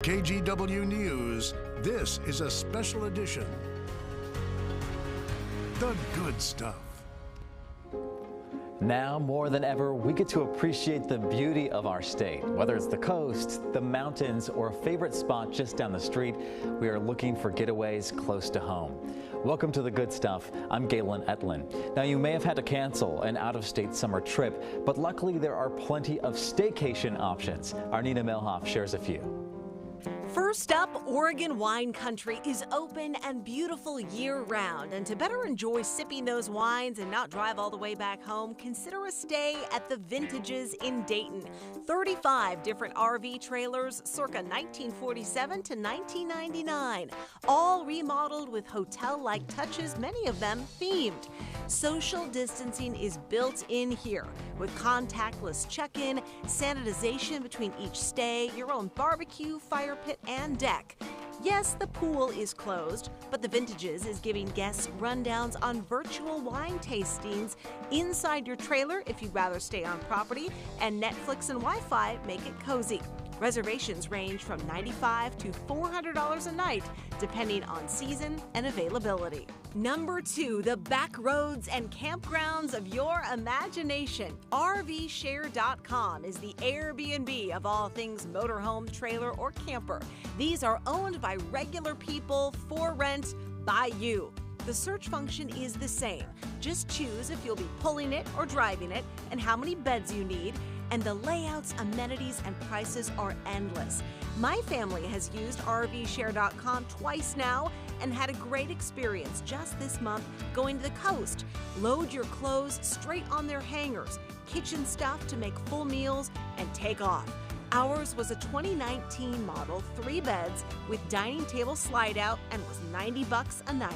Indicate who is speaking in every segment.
Speaker 1: KGW News, this is a special edition. The Good Stuff.
Speaker 2: Now more than ever, we get to appreciate the beauty of our state. Whether it's the coast, the mountains, or a favorite spot just down the street, we are looking for getaways close to home. Welcome to The Good Stuff. I'm Galen Etlin. Now, you may have had to cancel an out-of-state summer trip, but luckily there are plenty of staycation options. Our Nina Melhoff shares a few.
Speaker 3: First up, Oregon wine country is open and beautiful year-round. And to better enjoy sipping those wines and not drive all the way back home, consider a stay at the Vintages in Dayton. 35 different RV trailers circa 1947 to 1999, all remodeled with hotel-like touches, many of them themed. Social distancing is built in here with contactless check-in, sanitization between each stay, your own barbecue, fire pit, and deck. Yes, the pool is closed, but the Vintages is giving guests rundowns on virtual wine tastings inside your trailer if you'd rather stay on property, and Netflix and Wi-Fi make it cozy. Reservations range from $95 to $400 a night, depending on season and availability. Number 2, the back roads and campgrounds of your imagination. RVshare.com is the Airbnb of all things motorhome, trailer, or camper. These are owned by regular people for rent by you. The search function is the same. Just choose if you'll be pulling it or driving it and how many beds you need. And the layouts, amenities, and prices are endless. My family has used RVshare.com twice now and had a great experience just this month going to the coast. Load your clothes straight on their hangers, kitchen stuff to make full meals, and take off. Ours was a 2019 model, 3 beds with dining table slide out, and was $90 a night.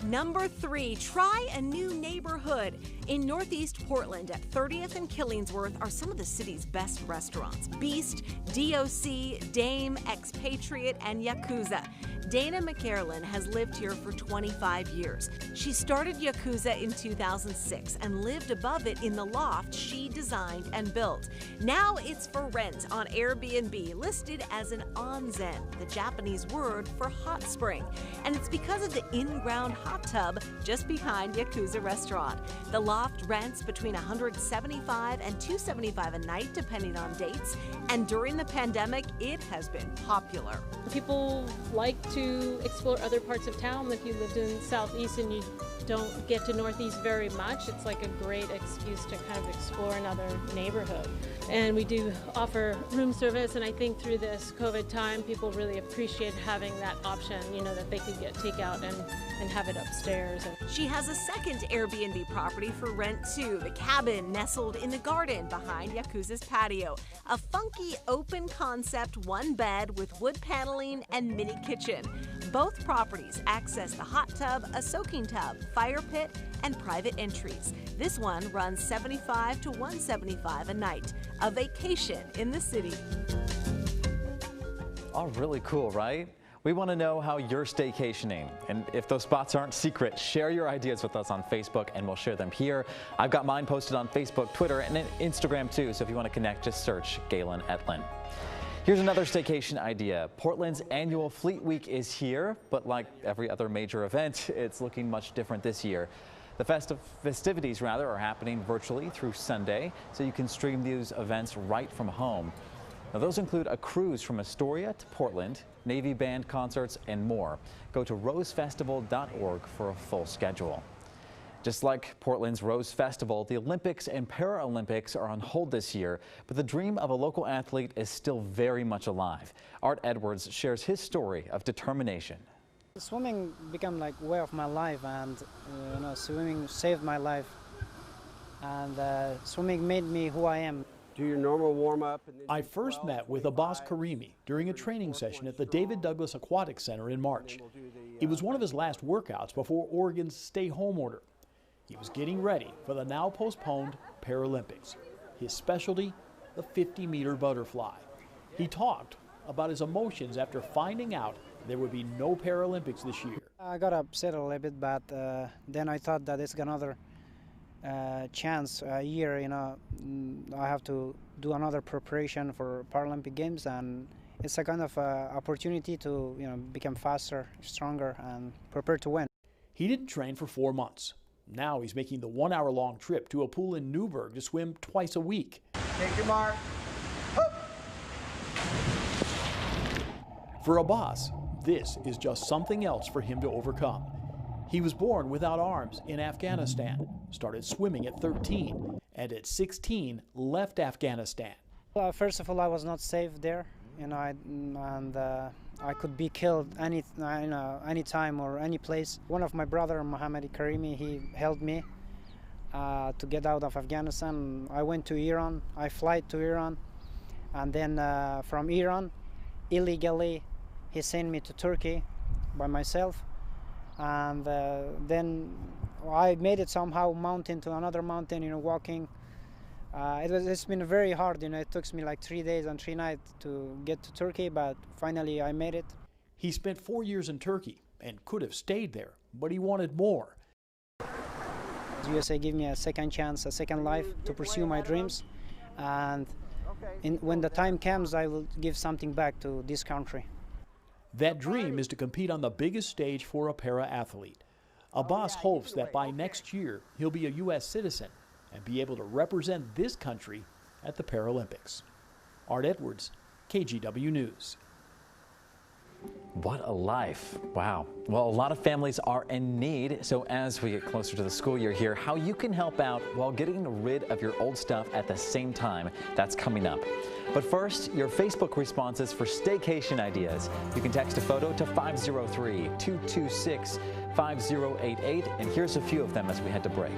Speaker 3: Number 3, try a new neighborhood. In Northeast Portland at 30th and Killingsworth are some of the city's best restaurants. Beast, DOC, Dame, Expatriate, and Yakuza. Dana McErlin has lived here for 25 years. She started Yakuza in 2006 and lived above it in the loft she designed and built. Now it's for rent on Airbnb, listed as an onsen, the Japanese word for hot spring. And it's because of the in-ground hot tub just behind Yakuza restaurant. The loft rents between $175 and $275 a night, depending on dates. And during the pandemic, it has been popular.
Speaker 4: People like to explore other parts of town. If you lived in Southeast and you don't get to Northeast very much, it's like a great excuse to kind of explore another neighborhood. And we do offer room service, and I think through this COVID time, people really appreciate having that option, that they could get takeout and have it upstairs.
Speaker 3: She has a second Airbnb property for rent too, the cabin nestled in the garden behind Yakuza's patio. A funky open concept 1 bed with wood paneling and mini kitchen. Both properties access the hot tub, a soaking tub, fire pit, and private entries. This one runs $75 to $175 a night. A vacation in the city.
Speaker 2: Oh, really cool, right? We want to know how you're staycationing, and if those spots aren't secret, share your ideas with us on Facebook and we'll share them here. I've got mine posted on Facebook, Twitter, and Instagram too, so if you want to connect, just search Galen Etlin. Here's another staycation idea. Portland's annual Fleet Week is here, but like every other major event, it's looking much different this year. The festivities are happening virtually through Sunday, so you can stream these events right from home. Now, those include a cruise from Astoria to Portland, Navy band concerts, and more. Go to rosefestival.org for a full schedule. Just like Portland's Rose Festival, the Olympics and Paralympics are on hold this year, but the dream of a local athlete is still very much alive. Art Edwards shares his story of determination.
Speaker 5: Swimming became like way of my life, and swimming saved my life, and swimming made me who I am.
Speaker 6: Do your normal warm-up.
Speaker 7: I first met with Abbas Karimi during a training session at the David Douglas Aquatic Center in March. It was one of his last workouts before Oregon's stay-home order. He was getting ready for the now postponed Paralympics. His specialty, the 50-meter butterfly. He talked about his emotions after finding out there would be no Paralympics this year.
Speaker 5: I got upset a little bit, but then I thought that it's another chance a year. I have to do another preparation for Paralympic Games, and it's a kind of opportunity to become faster, stronger, and prepare to win.
Speaker 7: He didn't train for 4 months. Now he's making the 1-hour-long trip to a pool in Newburgh to swim twice a week.
Speaker 6: Take your mark.
Speaker 7: For Abbas, this is just something else for him to overcome. He was born without arms in Afghanistan, started swimming at 13, and at 16 left Afghanistan.
Speaker 5: Well, first of all, I was not safe there, I could be killed any time or any place. One of my brother, Mohammed Karimi, he helped me to get out of Afghanistan. I went to Iran. I flew to Iran, and then from Iran, illegally, he sent me to Turkey by myself, and then I made it somehow mountain to another mountain, walking. It's been very hard, it took me like 3 days and 3 nights to get to Turkey, but finally I made it.
Speaker 7: He spent 4 years in Turkey and could have stayed there, but he wanted more.
Speaker 5: The USA gave me a second chance, a second life to pursue my dreams, and when the time comes, I will give something back to this country.
Speaker 7: That dream is to compete on the biggest stage for a para-athlete. Abbas hopes that by next year he'll be a U.S. citizen and be able to represent this country at the Paralympics. Art Edwards, KGW News.
Speaker 2: What a life. Wow. Well, a lot of families are in need. So as we get closer to the school year here, how you can help out while getting rid of your old stuff at the same time, that's coming up. But first, your Facebook responses for staycation ideas. You can text a photo to 503-226-5088. And here's a few of them as we head to break.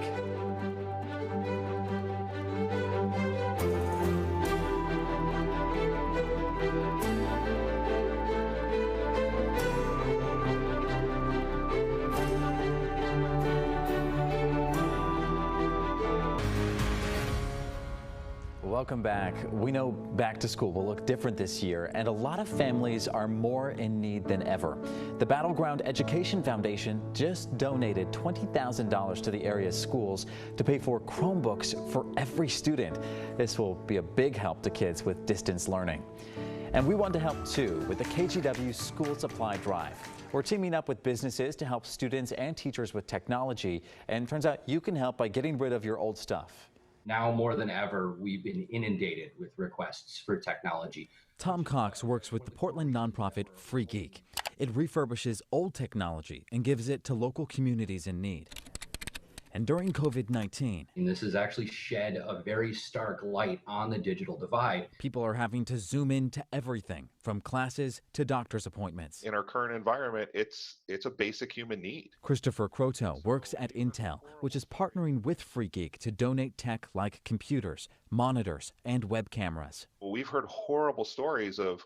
Speaker 2: Welcome back. We know back to school will look different this year, and a lot of families are more in need than ever. The Battleground Education Foundation just donated $20,000 to the area's schools to pay for Chromebooks for every student. This will be a big help to kids with distance learning. And we want to help too with the KGW School Supply Drive. We're teaming up with businesses to help students and teachers with technology, and turns out you can help by getting rid of your old stuff.
Speaker 8: Now more than ever, we've been inundated with requests for technology.
Speaker 2: Tom Cox works with the Portland nonprofit Free Geek. It refurbishes old technology and gives it to local communities in need. And during COVID-19,
Speaker 8: And this has actually shed a very stark light on the digital divide.
Speaker 2: people are having to zoom into everything from classes to doctor's appointments.
Speaker 9: In our current environment, it's a basic human need.
Speaker 2: Christopher Croteau works at Intel, which is partnering with Free Geek to donate tech like computers, monitors, and web cameras.
Speaker 9: Well, we've heard horrible stories of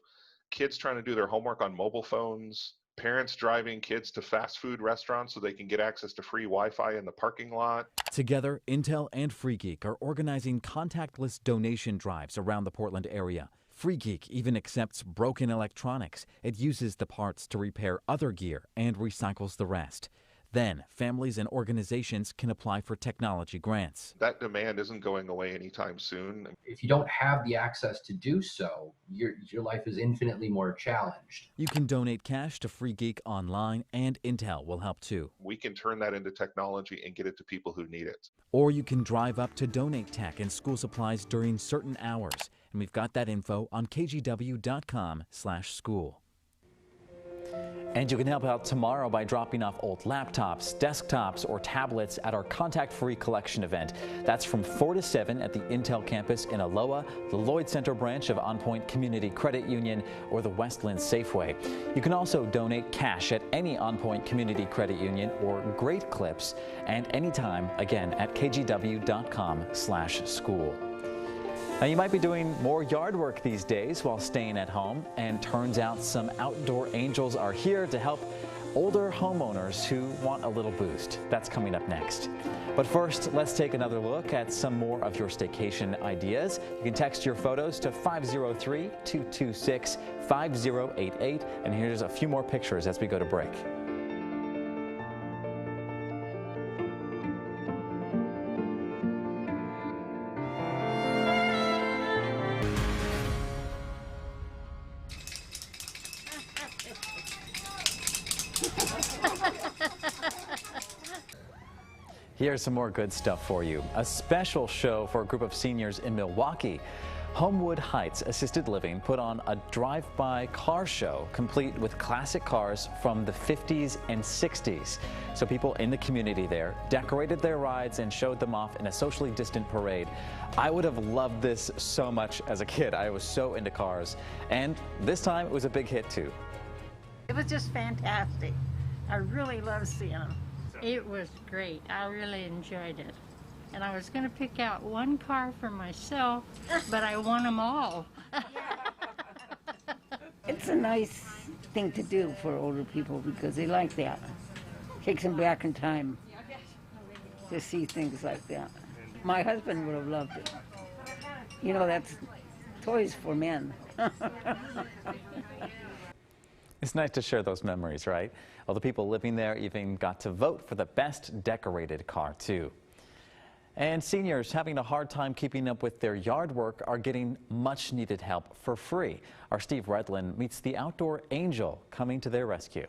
Speaker 9: kids trying to do their homework on mobile phones, parents driving kids to fast food restaurants so they can get access to free Wi-Fi in the parking lot.
Speaker 2: Together, Intel and Free Geek are organizing contactless donation drives around the Portland area. Free Geek even accepts broken electronics. It uses the parts to repair other gear and recycles the rest. Then, families and organizations can apply for technology grants.
Speaker 9: That demand isn't going away anytime soon.
Speaker 8: If you don't have the access to do so, your life is infinitely more challenged.
Speaker 2: You can donate cash to Free Geek online, and Intel will help too.
Speaker 9: We can turn that into technology and get it to people who need it.
Speaker 2: Or you can drive up to donate tech and school supplies during certain hours. And we've got that info on kgw.com/school. And you can help out tomorrow by dropping off old laptops, desktops, or tablets at our contact-free collection event. That's from 4 to 7 at the Intel campus in Aloha, the Lloyd Center branch of On Point Community Credit Union, or the Westland Safeway. You can also donate cash at any On Point Community Credit Union or Great Clips, and anytime, again, at kgw.com/school. Now, you might be doing more yard work these days while staying at home, and turns out some outdoor angels are here to help older homeowners who want a little boost. That's coming up next. But first, let's take another look at some more of your staycation ideas. You can text your photos to 503-226-5088, and here's a few more pictures as we go to break. Here's some more good stuff for you. A special show for a group of seniors in Milwaukee. Homewood Heights Assisted Living put on a drive-by car show complete with classic cars from the 50s and 60s. So people in the community there decorated their rides and showed them off in a socially distant parade. I would have loved this so much as a kid. I was so into cars. And this time it was a big hit too.
Speaker 6: It was just fantastic. I really love seeing them.
Speaker 10: It was great. I really enjoyed it. And I was going to pick out one car for myself, but I won them all.
Speaker 6: It's a nice thing to do for older people because they like that. Takes them back in time to see things like that. My husband would have loved it. You know, that's toys for men.
Speaker 2: It's nice to share those memories, right? Well, the people living there even got to vote for the best decorated car, too. And seniors having a hard time keeping up with their yard work are getting much needed help for free. Our Steve Redlin meets the outdoor angel coming to their rescue.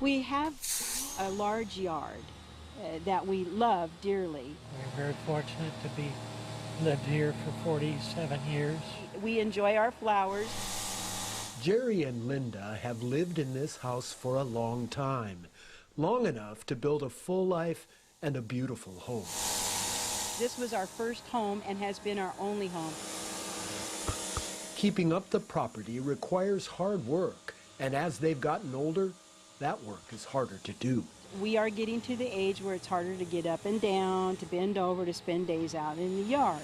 Speaker 11: We have a large yard that we love dearly.
Speaker 12: We're very fortunate to be lived here for 47 years.
Speaker 11: We enjoy our flowers.
Speaker 13: Jerry and Linda have lived in this house for a long time, long enough to build a full life and a beautiful home.
Speaker 11: This was our first home and has been our only home.
Speaker 13: Keeping up the property requires hard work, and as they've gotten older, that work is harder to do.
Speaker 11: We are getting to the age where it's harder to get up and down, to bend over, to spend days out in the yard.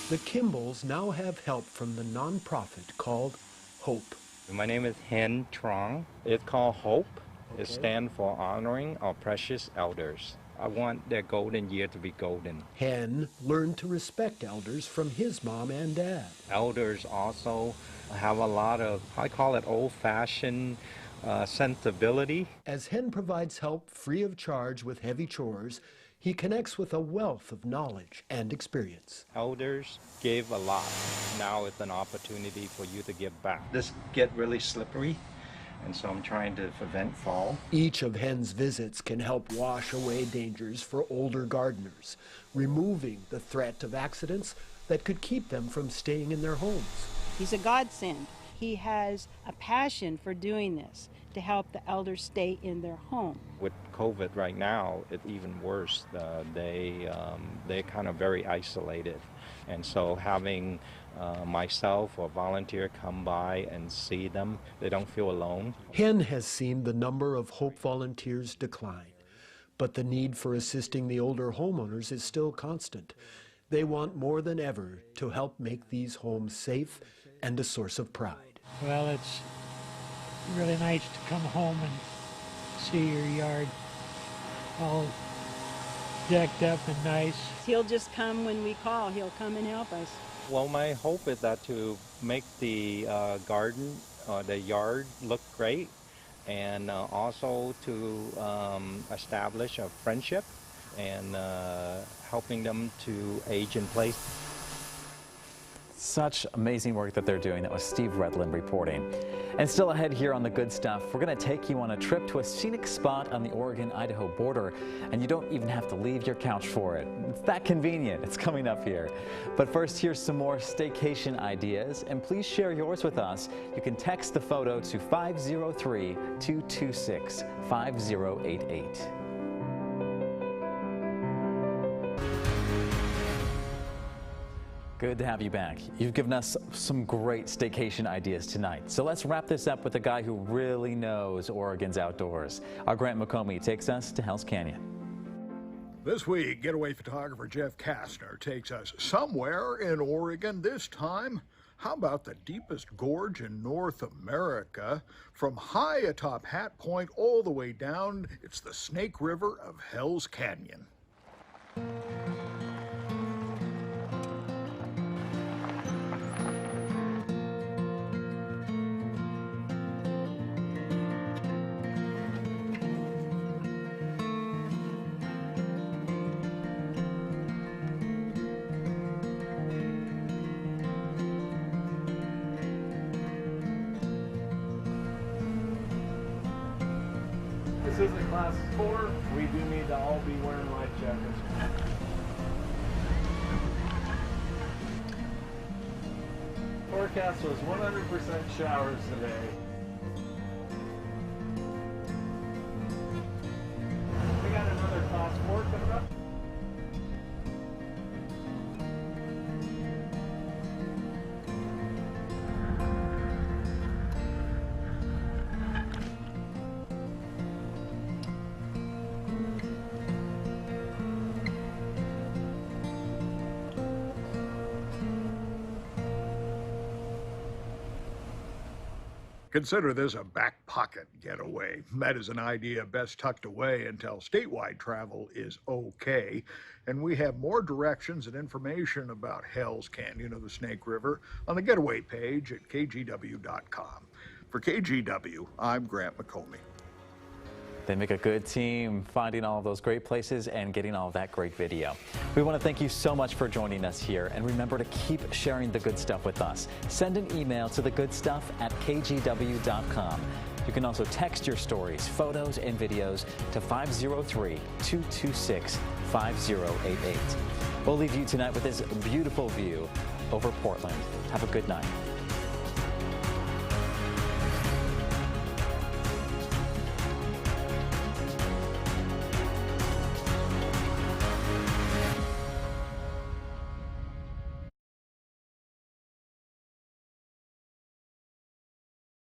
Speaker 13: The Kimballs now have help from the nonprofit called HOPE.
Speaker 14: My name is Hen Trong. It's called HOPE. Okay. It stands for Honoring Our Precious Elders. I want their golden year to be golden.
Speaker 13: Hen learned to respect elders from his mom and dad.
Speaker 14: Elders also have a lot of, I call it old-fashioned sensibility.
Speaker 13: As Hen provides help free of charge with heavy chores, he connects with a wealth of knowledge and experience.
Speaker 14: Elders gave a lot. Now it's an opportunity for you to give back.
Speaker 15: This get really slippery, and so I'm trying to prevent fall.
Speaker 13: Each of Hen's visits can help wash away dangers for older gardeners, removing the threat of accidents that could keep them from staying in their homes.
Speaker 11: He's a godsend. He has a passion for doing this, to help the elders stay in their home.
Speaker 14: With COVID right now, it's even worse. They're kind of very isolated. And so having myself or volunteer come by and see them, they don't feel alone.
Speaker 13: Hen has seen the number of HOPE volunteers decline, but the need for assisting the older homeowners is still constant. They want more than ever to help make these homes safe and a source of pride.
Speaker 12: Well, it's really nice to come home and see your yard all decked up and nice.
Speaker 11: He'll just come when we call. He'll come and help us.
Speaker 14: Well, my hope is that to make the garden, the yard look great, and also to establish a friendship and helping them to age in place.
Speaker 2: Such amazing work that they're doing. That was Steve Redlin reporting. And still ahead here on The Good Stuff, we're going to take you on a trip to a scenic spot on the Oregon-Idaho border, and you don't even have to leave your couch for it. It's that convenient. It's coming up here. But first, here's some more staycation ideas, and please share yours with us. You can text the photo to 503-226-5088. Good to have you back. You've given us some great staycation ideas tonight. So let's wrap this up with a guy who really knows Oregon's outdoors. Our Grant McComey takes us to Hell's Canyon.
Speaker 1: This week, getaway photographer Jeff Kastner takes us somewhere in Oregon. This time, how about the deepest gorge in North America? From high atop Hat Point all the way down, it's the Snake River of Hell's Canyon.
Speaker 16: this isn't class 4, we do need to all be wearing life jackets. Forecast was 100% showers today. We got another class 4 coming up.
Speaker 1: Consider this a back pocket getaway. That is an idea best tucked away until statewide travel is okay. And we have more directions and information about Hell's Canyon of the Snake River on the getaway page at kgw.com. For KGW, I'm Grant McComey.
Speaker 2: They make a good team, finding all of those great places and getting all of that great video. We want to thank you so much for joining us here, and remember to keep sharing the good stuff with us. Send an email to thegoodstuff@kgw.com. You can also text your stories, photos, and videos to 503-226-5088. We'll leave you tonight with this beautiful view over Portland. Have a good night.